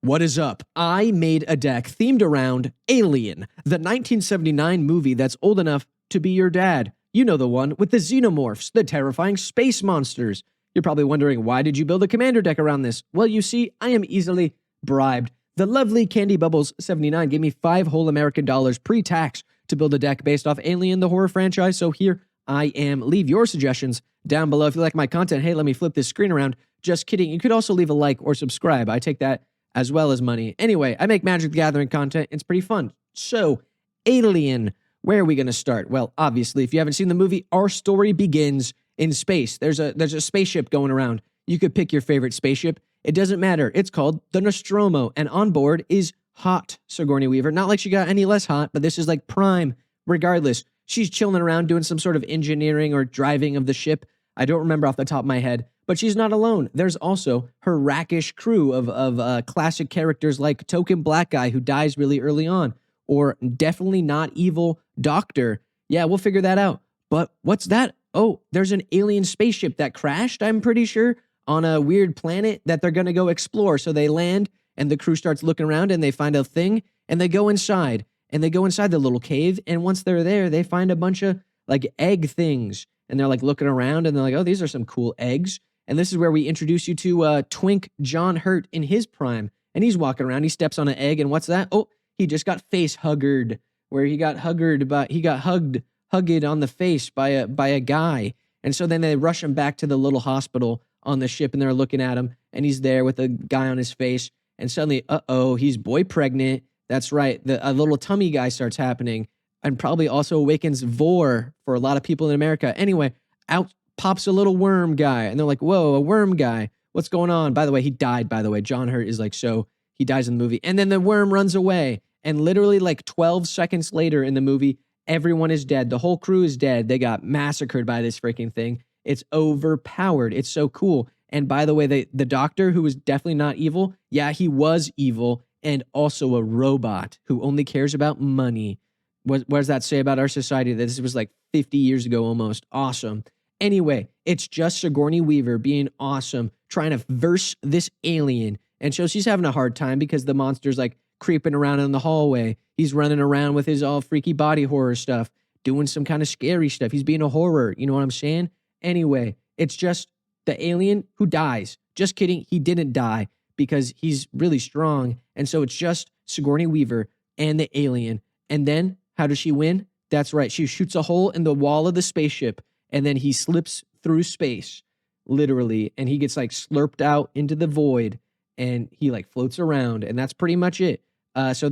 What is up? I made a deck themed around Alien, the 1979 movie that's old enough to be your dad. You know the one with the xenomorphs, the terrifying space monsters. You're probably wondering, why did you build a commander deck around this? Well, you see, I am easily bribed. The lovely Candy Bubbles 79 gave me $5 whole American dollars pre-tax to build a deck based off Alien, the horror franchise, so here I am. Leave your suggestions down below. If you like my content, hey, let me flip this screen around. Just kidding. You could also leave a like or subscribe. I take that as well as money. Anyway, I make Magic the Gathering content. It's pretty fun. So, Alien, where are we going to start? Well, obviously, if you haven't seen the movie, our story begins in space. There's a spaceship going around. You could pick your favorite spaceship. It doesn't matter. It's called the Nostromo, and on board is hot Sigourney Weaver. Not like she got any less hot, but this is like prime. Regardless, she's chilling around doing some sort of engineering or driving of the ship. I don't remember off the top of my head. But she's not alone. There's also her rackish crew of classic characters like Token Black Guy, who dies really early on, or definitely not evil Doctor. Yeah, we'll figure that out. But what's that? Oh, there's an alien spaceship that crashed, I'm pretty sure, on a weird planet that they're going to go explore. So they land, and the crew starts looking around, and they find a thing, and they go inside. And they go inside the little cave, and once they're there, they find a bunch of, like, egg things. And they're, like, looking around, and they're like, oh, these are some cool eggs. And this is where we introduce you to Twink John Hurt in his prime. And he's walking around. He steps on an egg. And what's that? Oh, he just got face huggered. Where he got hugged on the face by a guy. And so then they rush him back to the little hospital on the ship. And they're looking at him. And he's there with a guy on his face. And suddenly, he's boy pregnant. That's right. A little tummy guy starts happening. And probably also awakens Vor for a lot of people in America. Anyway, out pops a little worm guy, and they're like, whoa, a worm guy. What's going on? By the way, he died, by the way. John Hurt is like, so he dies in the movie. And then the worm runs away. And literally like 12 seconds later in the movie, everyone is dead. The whole crew is dead. They got massacred by this freaking thing. It's overpowered. It's so cool. And by the way, the doctor, who was definitely not evil, yeah, he was evil and also a robot who only cares about money. What does that say about our society? That this was like 50 years ago almost. Awesome. Anyway, it's just Sigourney Weaver being awesome, trying to verse this alien. And so she's having a hard time because the monster's like creeping around in the hallway. He's running around with his all freaky body horror stuff, doing some kind of scary stuff. He's being a horror. You know what I'm saying? Anyway, it's just the alien who dies. Just kidding. He didn't die because he's really strong. And so it's just Sigourney Weaver and the alien. And then how does she win? That's right. She shoots a hole in the wall of the spaceship. And then he slips through space, literally, and he gets like slurped out into the void, and he like floats around, and that's pretty much it. So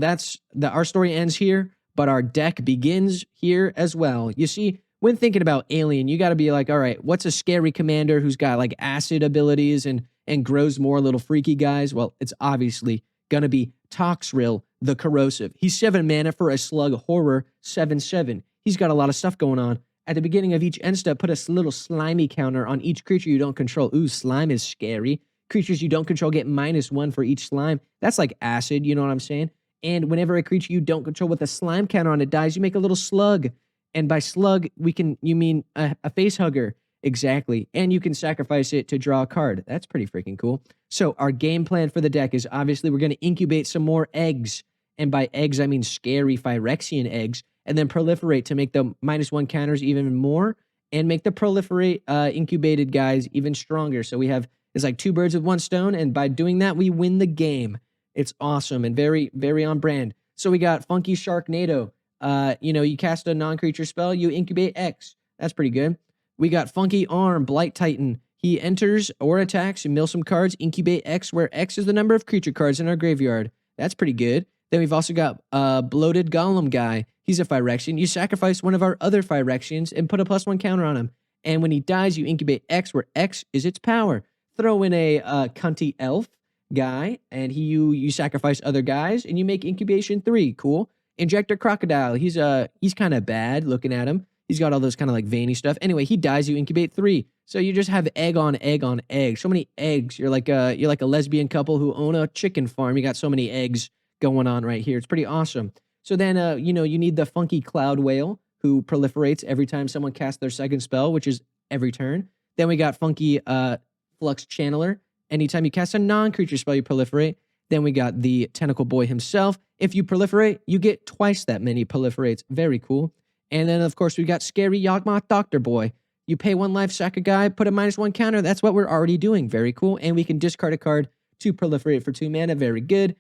our story ends here, but our deck begins here as well. You see, when thinking about Alien, you got to be like, all right, what's a scary commander who's got like acid abilities and grows more little freaky guys? Well, it's obviously gonna be Toxrill, the Corrosive. He's 7 mana for a slug horror 7/7. He's got a lot of stuff going on. At the beginning of each end step, put a little slimy counter on each creature you don't control. Ooh, slime is scary. Creatures you don't control get -1 for each slime. That's like acid, you know what I'm saying? And whenever a creature you don't control with a slime counter on it dies, you make a little slug. And by slug, you mean a face hugger. Exactly. And you can sacrifice it to draw a card. That's pretty freaking cool. So our game plan for the deck is obviously we're going to incubate some more eggs. And by eggs, I mean scary Phyrexian eggs. And then proliferate to make the -1 counters even more, and make the proliferate incubated guys even stronger. So it's like 2 birds with 1 stone, and by doing that, we win the game. It's awesome and very, very on brand. So we got Funky Sharknado. You cast a non-creature spell, you incubate X. That's pretty good. We got Funky Arm, Blight Titan. He enters or attacks, you mill some cards, incubate X, where X is the number of creature cards in our graveyard. That's pretty good. Then we've also got Bloated Golem guy. He's a Phyrexian. You sacrifice one of our other Phyrexians and put a +1 counter on him. And when he dies, you incubate X, where X is its power. Throw in a Cunty Elf guy, and you sacrifice other guys, and you make incubation 3. Cool. Injector Crocodile. He's kind of bad looking at him. He's got all those kind of like veiny stuff. Anyway, he dies, you incubate 3. So you just have egg on egg on egg. So many eggs. You're like a lesbian couple who own a chicken farm. You got so many eggs going on right here. It's pretty awesome. So then, you need the Funky Cloud Whale, who proliferates every time someone casts their second spell, which is every turn. Then we got Funky Flux Channeler. Anytime you cast a non-creature spell, you proliferate. Then we got the Tentacle Boy himself. If you proliferate, you get twice that many proliferates. Very cool. And then, of course, we got Scary Yawgmoth Doctor Boy. You pay 1 life, sack a guy, put a -1 counter. That's what we're already doing. Very cool. And we can discard a card to proliferate for 2 mana. Very good.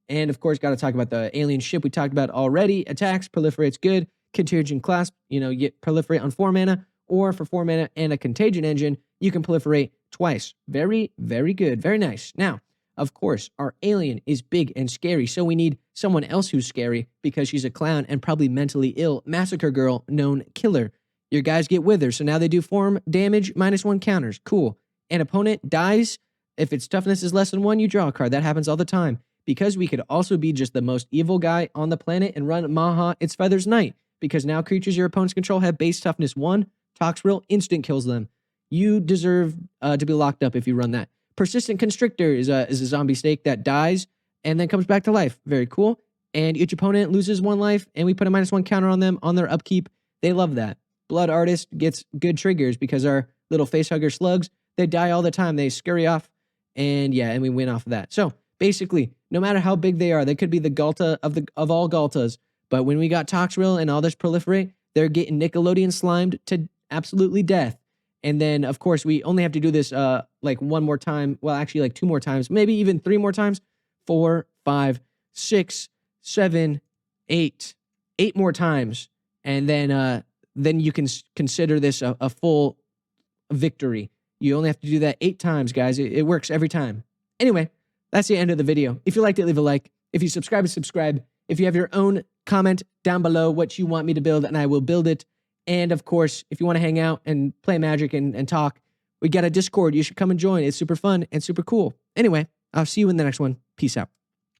And, of course, got to talk about the alien ship we talked about already. Attacks, proliferates, good. Contagion Clasp, you get proliferate on 4 mana. Or for 4 mana and a Contagion Engine, you can proliferate twice. Very, very good. Very nice. Now, of course, our alien is big and scary, so we need someone else who's scary because she's a clown and probably mentally ill. Massacre Girl, known Killer. Your guys get Wither, so now they do form damage, -1 counters. Cool. An opponent dies. If its toughness is less than 1, you draw a card. That happens all the time. Because we could also be just the most evil guy on the planet and run Maha, its Feathers Knight. Because now creatures your opponents control have base toughness 1. Toxrill instant kills them. You deserve to be locked up if you run that. Persistent Constrictor is a zombie snake that dies and then comes back to life. Very cool. And each opponent loses 1 life, and we put a -1 counter on them on their upkeep. They love that. Blood Artist gets good triggers because our little facehugger slugs, they die all the time. They scurry off, and yeah, and we win off of that. So basically, no matter how big they are, they could be the Galta of all Galtas. But when we got Toxrill and all this proliferate, they're getting Nickelodeon slimed to absolutely death. And then, of course, we only have to do this like 1 more time. Well, actually, like 2 more times, maybe even 3 more times. 4, 5, 6, 7, 8. 8 more times. And then you can consider this a full victory. You only have to do that 8 times, guys. It works every time. Anyway, that's the end of the video. If you liked it, leave a like. If you subscribe. If you have your own comment down below what you want me to build, and I will build it. And of course, if you want to hang out and play Magic and talk, we got a Discord. You should come and join. It's super fun and super cool. Anyway, I'll see you in the next one. Peace out.